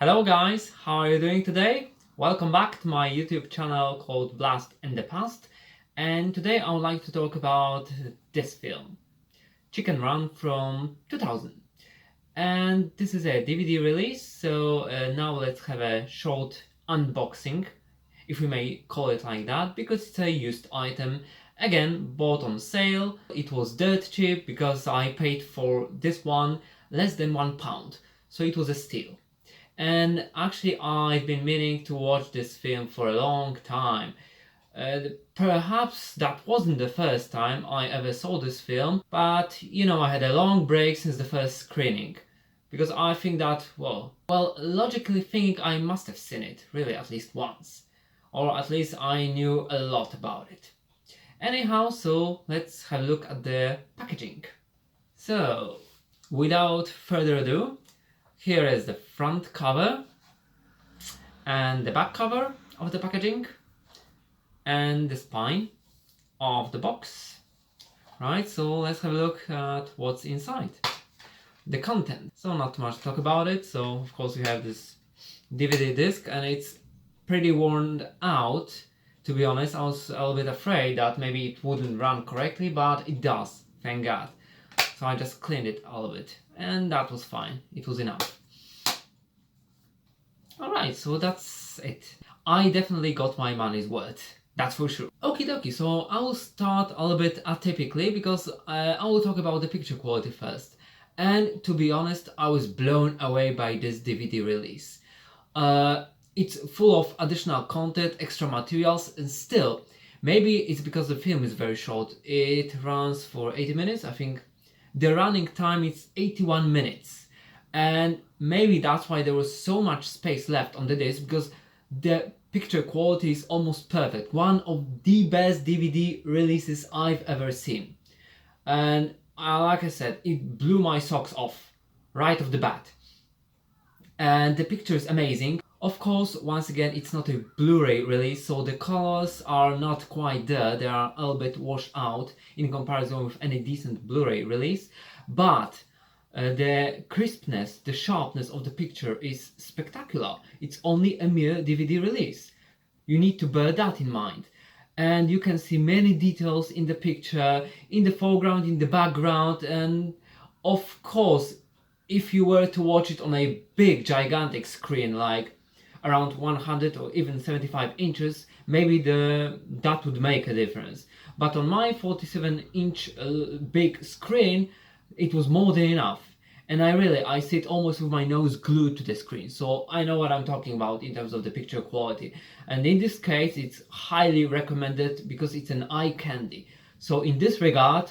Hello guys, how are you doing today? Welcome back to my YouTube channel called Blast in the Past, and today I would like to talk about this film, Chicken Run from 2000. And this is a DVD release, so now let's have a short unboxing, if we may call it like that, because it's a used item. Again, bought on sale. It was dirt cheap because I paid for this one less than £1, so it was a steal. And actually, I've been meaning to watch this film for a long time. Perhaps that wasn't the first time I ever saw this film, but I had a long break since the first screening. Because I think that, logically thinking, I must have seen it, really, at least once. Or at least I knew a lot about it. Anyhow, so let's have a look at the packaging. So, without further ado, here is the front cover and the back cover of the packaging and the spine of the box. Right, so let's have a look at what's inside. The content. So not much to talk about it. So of course we have this DVD disc and it's pretty worn out. To be honest, I was a little bit afraid that maybe it wouldn't run correctly, but it does, thank God. So I just cleaned it a little bit and that was fine. It was enough. Alright, so that's it. I definitely got my money's worth. That's for sure. Okie dokie, so I will start a little bit atypically because I will talk about the picture quality first. And to be honest, I was blown away by this DVD release. It's full of additional content, extra materials, and still, maybe it's because the film is very short. It runs for 80 minutes, I think. The running time is 81 minutes. And maybe that's why there was so much space left on the disc, because the picture quality is almost perfect. One of the best DVD releases I've ever seen. And like I said, it blew my socks off right off the bat. And the picture is amazing. Of course, once again, it's not a Blu-ray release, so the colors are not quite there. They are a little bit washed out in comparison with any decent Blu-ray release. But the crispness, the sharpness of the picture is spectacular. It's only a mere DVD release. You need to bear that in mind. And you can see many details in the picture, in the foreground, in the background, and of course, if you were to watch it on a big, gigantic screen, like around 100 or even 75 inches, maybe that would make a difference. But on my 47-inch big screen, it was more than enough. And I sit almost with my nose glued to the screen, so I know what I'm talking about in terms of the picture quality. And in this case, it's highly recommended because it's an eye candy. So in this regard,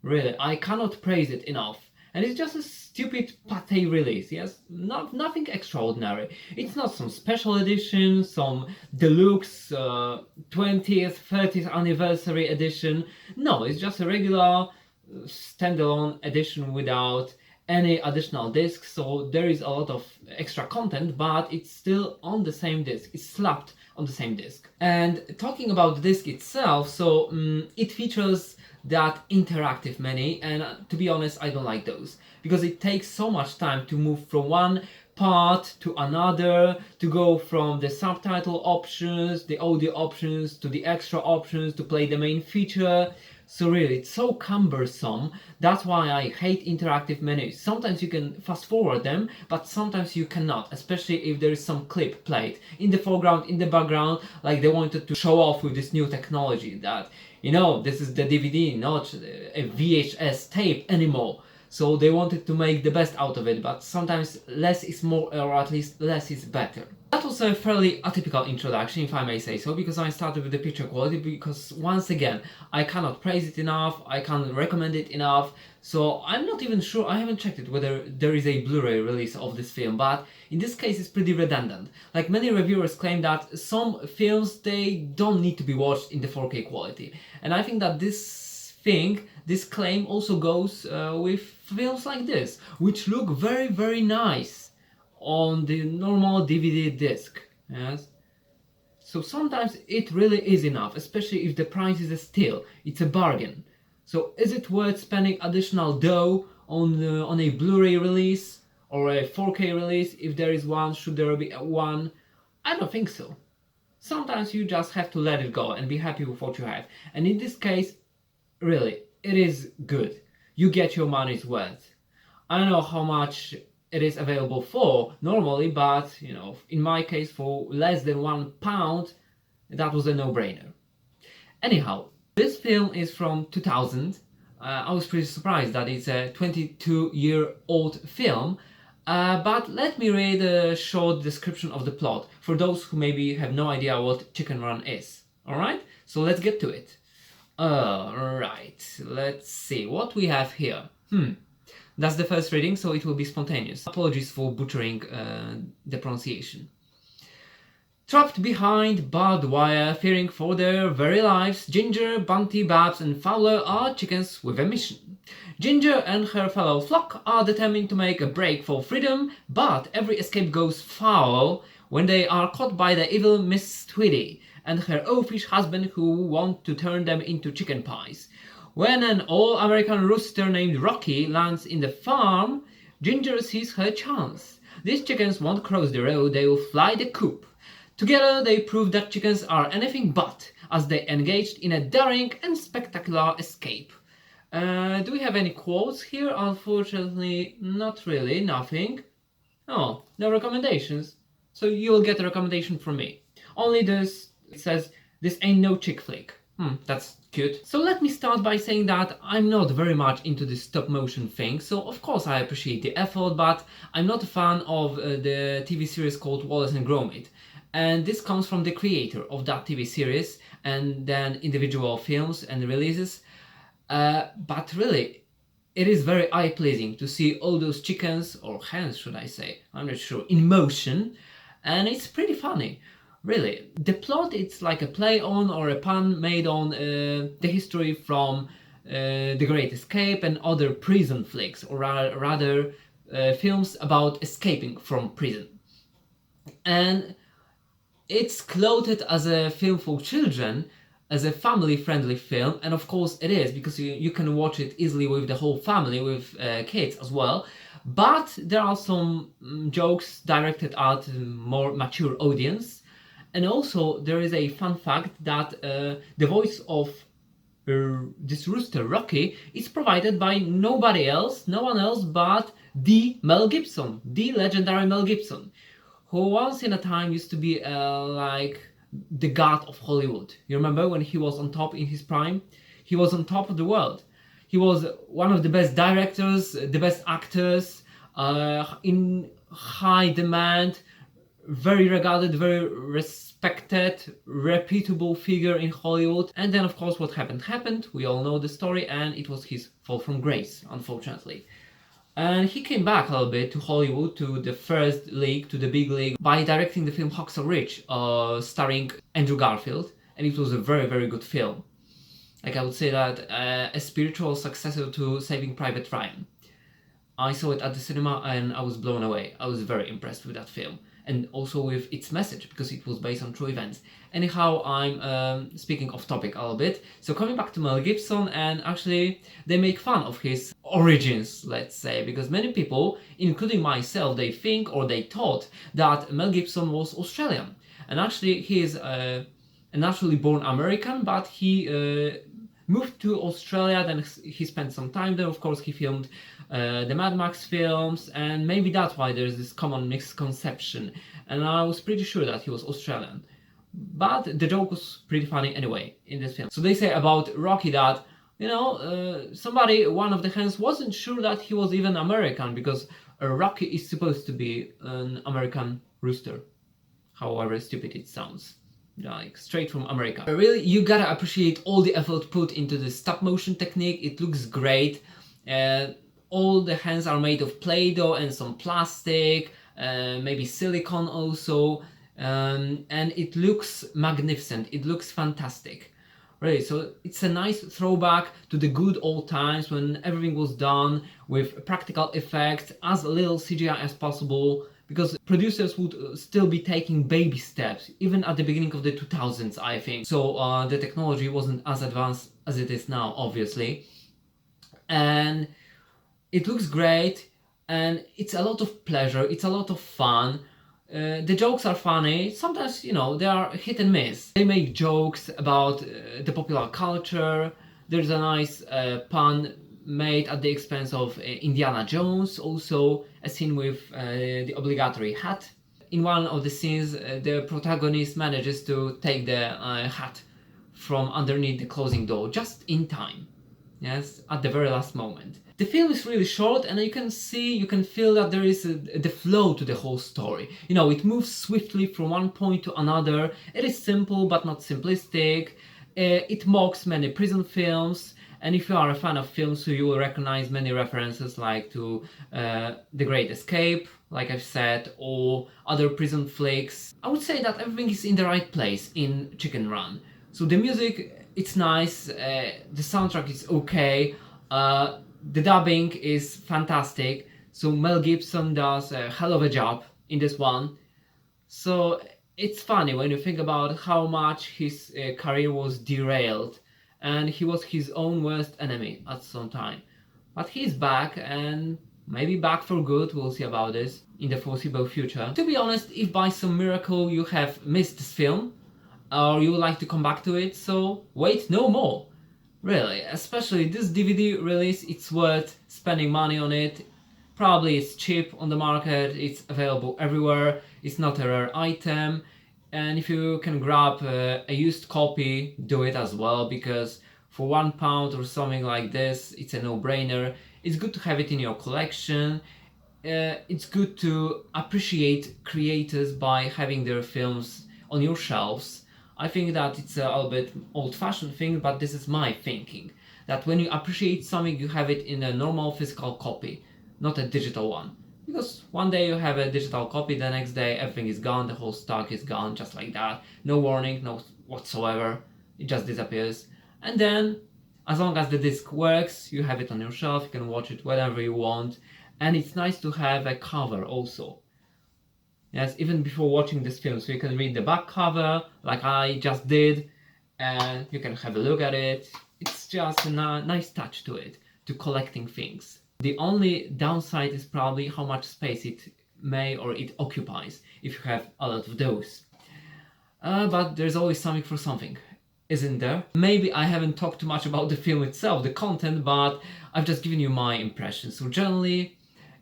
really, I cannot praise it enough. And it's just a stupid pate release, yes? Nothing extraordinary. It's not some special edition, some deluxe 20th, 30th anniversary edition. No, it's just a regular standalone edition without any additional discs, so there is a lot of extra content, but it's still on the same disc. It's slapped on the same disc. And talking about the disc itself, so it features that interactive menu, and to be honest, I don't like those because it takes so much time to move from one part to another, to go from the subtitle options, the audio options, to the extra options, to play the main feature. So really, it's so cumbersome. That's why I hate interactive menus. Sometimes you can fast forward them, but sometimes you cannot, especially if there is some clip played in the foreground, in the background, like they wanted to show off with this new technology that, this is the DVD, not a VHS tape anymore. So they wanted to make the best out of it, but sometimes less is more, or at least less is better. That was a fairly atypical introduction, if I may say so, because I started with the picture quality, because once again, I cannot praise it enough, I can't recommend it enough, so I'm not even sure, I haven't checked it whether there is a Blu-ray release of this film, but in this case it's pretty redundant. Like many reviewers claim that some films, they don't need to be watched in the 4K quality, and I think that this claim also goes with films like this, which look very, very nice on the normal DVD disc, yes? So sometimes it really is enough, especially if the price is a steal, it's a bargain. So is it worth spending additional dough on a Blu-ray release? or a 4K release, if there is one, should there be one? I don't think so. Sometimes you just have to let it go and be happy with what you have. And in this case, really, it is good. You get your money's worth. I don't know how much it is available for normally, but in my case, for less than £1, that was a no-brainer. Anyhow, this film is from 2000. I was pretty surprised that it's a 22-year-old film. But let me read a short description of the plot for those who maybe have no idea what Chicken Run is. Alright? So let's get to it. Alright, let's see what we have here. That's the first reading, so it will be spontaneous. Apologies for butchering the pronunciation. Trapped behind barbed wire, fearing for their very lives, Ginger, Bunty, Babs and Fowler are chickens with a mission. Ginger and her fellow flock are determined to make a break for freedom, but every escape goes foul when they are caught by the evil Miss Tweedy and her oafish husband who want to turn them into chicken pies. When an all-American rooster named Rocky lands in the farm, Ginger sees her chance. These chickens won't cross the road, they will fly the coop. Together they prove that chickens are anything but, as they engaged in a daring and spectacular escape. Do we have any quotes here? Unfortunately, not really, nothing. Oh, no recommendations. So you'll get a recommendation from me. Only this, it says, this ain't no chick flick. That's cute. So let me start by saying that I'm not very much into this stop motion thing, so of course I appreciate the effort, but I'm not a fan of the TV series called Wallace and Gromit. And this comes from the creator of that TV series and then individual films and releases. But really, it is very eye-pleasing to see all those chickens, or hens should I say, I'm not sure, in motion. And it's pretty funny. Really, the plot, it's like a play on or a pun made on the history from The Great Escape and other prison flicks, or rather films about escaping from prison. And it's clothed as a film for children, as a family-friendly film, and of course it is, because you can watch it easily with the whole family, with kids as well. But there are some jokes directed at a more mature audience. And also there is a fun fact that the voice of this rooster Rocky is provided by no one else but the Mel Gibson, the legendary Mel Gibson, who once in a time used to be like the god of Hollywood. You remember when he was on top in his prime? He was on top of the world. He was one of the best directors, the best actors, in high demand, very regarded, very respected, reputable figure in Hollywood. And then of course what happened. We all know the story, and it was his fall from grace, unfortunately. And he came back a little bit to Hollywood, to the first league, to the big league, by directing the film Hacksaw Ridge, starring Andrew Garfield. And it was a very, very good film. Like, I would say that a spiritual successor to Saving Private Ryan. I saw it at the cinema and I was blown away. I was very impressed with that film. And also with its message, because it was based on true events. Anyhow, I'm speaking off topic a little bit. So coming back to Mel Gibson, and actually they make fun of his origins, let's say, because many people, including myself, they think or they thought that Mel Gibson was Australian. And actually he is a naturally born American, but he moved to Australia, then he spent some time there. Of course, he filmed the Mad Max films, and maybe that's why there's this common misconception. And I was pretty sure that he was Australian. But the joke was pretty funny anyway in this film. So they say about Rocky that, one of the hens wasn't sure that he was even American, because Rocky is supposed to be an American rooster. However stupid it sounds. Like, straight from America. Really, you gotta appreciate all the effort put into the stop motion technique. It looks great. All the hands are made of Play-Doh and some plastic, maybe silicone also, and it looks magnificent. It looks fantastic. Really, so it's a nice throwback to the good old times when everything was done with practical effects, as little CGI as possible, because producers would still be taking baby steps, even at the beginning of the 2000s, I think. So the technology wasn't as advanced as it is now, obviously. And it looks great. and it's a lot of pleasure, it's a lot of fun. The jokes are funny, sometimes, they are hit and miss. They make jokes about the popular culture. There's a nice pun made at the expense of Indiana Jones, also a scene with the obligatory hat. In one of the scenes, the protagonist manages to take the hat from underneath the closing door just in time. Yes, at the very last moment. The film is really short, and you can feel that there is the flow to the whole story. It moves swiftly from one point to another. It is simple but not simplistic. It mocks many prison films, and if you are a fan of films, so you will recognize many references like to The Great Escape, like I've said, or other prison flicks. I would say that everything is in the right place in Chicken Run. So the music, it's nice, the soundtrack is okay, the dubbing is fantastic, so Mel Gibson does a hell of a job in this one. So it's funny when you think about how much his career was derailed, and he was his own worst enemy at some time. But he's back, and maybe back for good, we'll see about this in the foreseeable future. To be honest, if by some miracle you have missed this film, or you would like to come back to it, so wait no more. Really, especially this DVD release, it's worth spending money on it. Probably it's cheap on the market, it's available everywhere, it's not a rare item, and if you can grab a used copy, do it as well, because for £1 or something like this, it's a no-brainer. It's good to have it in your collection. It's good to appreciate creators by having their films on your shelves. I think that it's a little bit old-fashioned thing, but this is my thinking. That when you appreciate something, you have it in a normal physical copy, not a digital one. Because one day you have a digital copy, the next day everything is gone, the whole stock is gone, just like that. No warning, no whatsoever. It just disappears. And then, as long as the disc works, you have it on your shelf, you can watch it whenever you want. And it's nice to have a cover also. Yes, even before watching this film, so you can read the back cover, like I just did, and you can have a look at it. It's just a nice touch to it, to collecting things. The only downside is probably how much space it may or it occupies, if you have a lot of those. But there's always something for something, isn't there? Maybe I haven't talked too much about the film itself, the content, but I've just given you my impressions. So generally,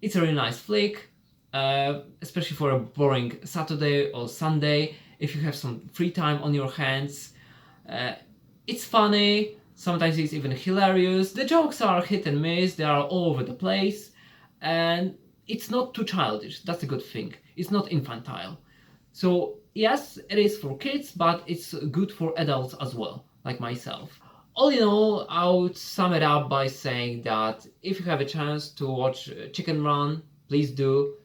it's a really nice flick. Especially for a boring Saturday or Sunday, if you have some free time on your hands. It's funny, sometimes it's even hilarious. The jokes are hit and miss, they are all over the place, and it's not too childish. That's a good thing. It's not infantile. So yes, it is for kids, but it's good for adults as well, like myself. All in all, I would sum it up by saying that if you have a chance to watch Chicken Run, please do.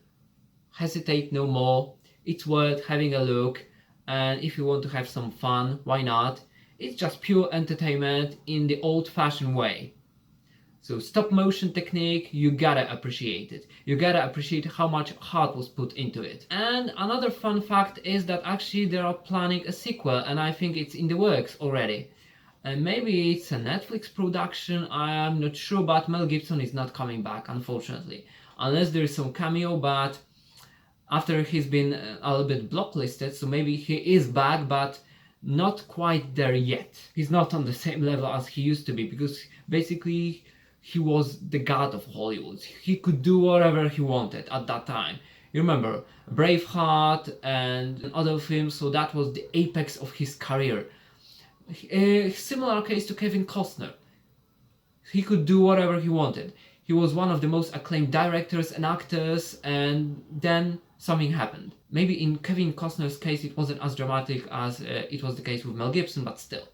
Hesitate no more. It's worth having a look, and if you want to have some fun, why not? It's just pure entertainment in the old-fashioned way. So stop motion technique, you gotta appreciate it. You gotta appreciate how much heart was put into it. And another fun fact is that actually they are planning a sequel, and I think it's in the works already. And maybe it's a Netflix production, I'm not sure, but Mel Gibson is not coming back, unfortunately. Unless there is some cameo, but after he's been a little bit blacklisted, so maybe he is back, but not quite there yet. He's not on the same level as he used to be, because basically he was the god of Hollywood. He could do whatever he wanted at that time. You remember Braveheart and other films, so that was the apex of his career. A similar case to Kevin Costner. He could do whatever he wanted. He was one of the most acclaimed directors and actors, and then something happened. Maybe in Kevin Costner's case it wasn't as dramatic as it was the case with Mel Gibson, but still.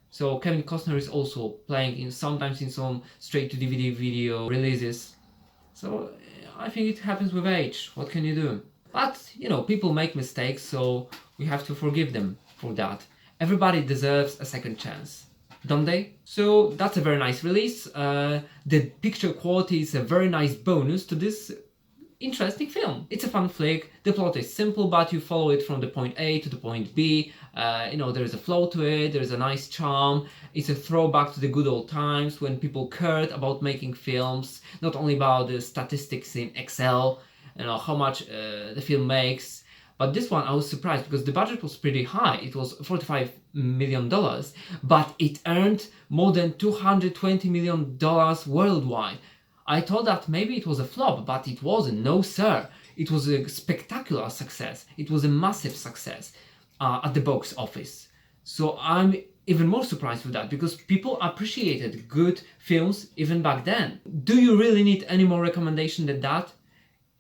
So Kevin Costner is also playing sometimes in some straight-to-DVD video releases. So I think it happens with age. What can you do? But, people make mistakes, so we have to forgive them for that. Everybody deserves a second chance, don't they? So that's a very nice release. The picture quality is a very nice bonus to this interesting film. It's a fun flick. The plot is simple, but you follow it from the point A to the point B. There is a flow to it. There is a nice charm. It's a throwback to the good old times when people cared about making films, not only about the statistics in Excel, how much the film makes. But this one I was surprised because the budget was pretty high. It was $45 million, but it earned more than $220 million worldwide. I thought that maybe it was a flop, but it wasn't. No, sir. It was a spectacular success. It was a massive success at the box office. So I'm even more surprised with that because people appreciated good films even back then. Do you really need any more recommendation than that?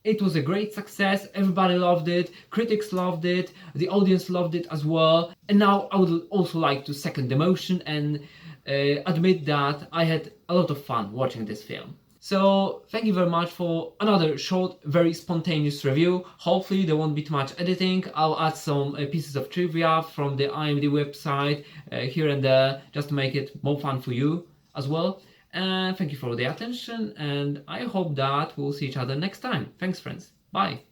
It was a great success, everybody loved it, critics loved it, the audience loved it as well. And now I would also like to second the motion and admit that I had a lot of fun watching this film. So thank you very much for another short, very spontaneous review. Hopefully there won't be too much editing. I'll add some pieces of trivia from the IMDb website here and there just to make it more fun for you as well. And thank you for the attention, and I hope that we'll see each other next time. Thanks, friends. Bye.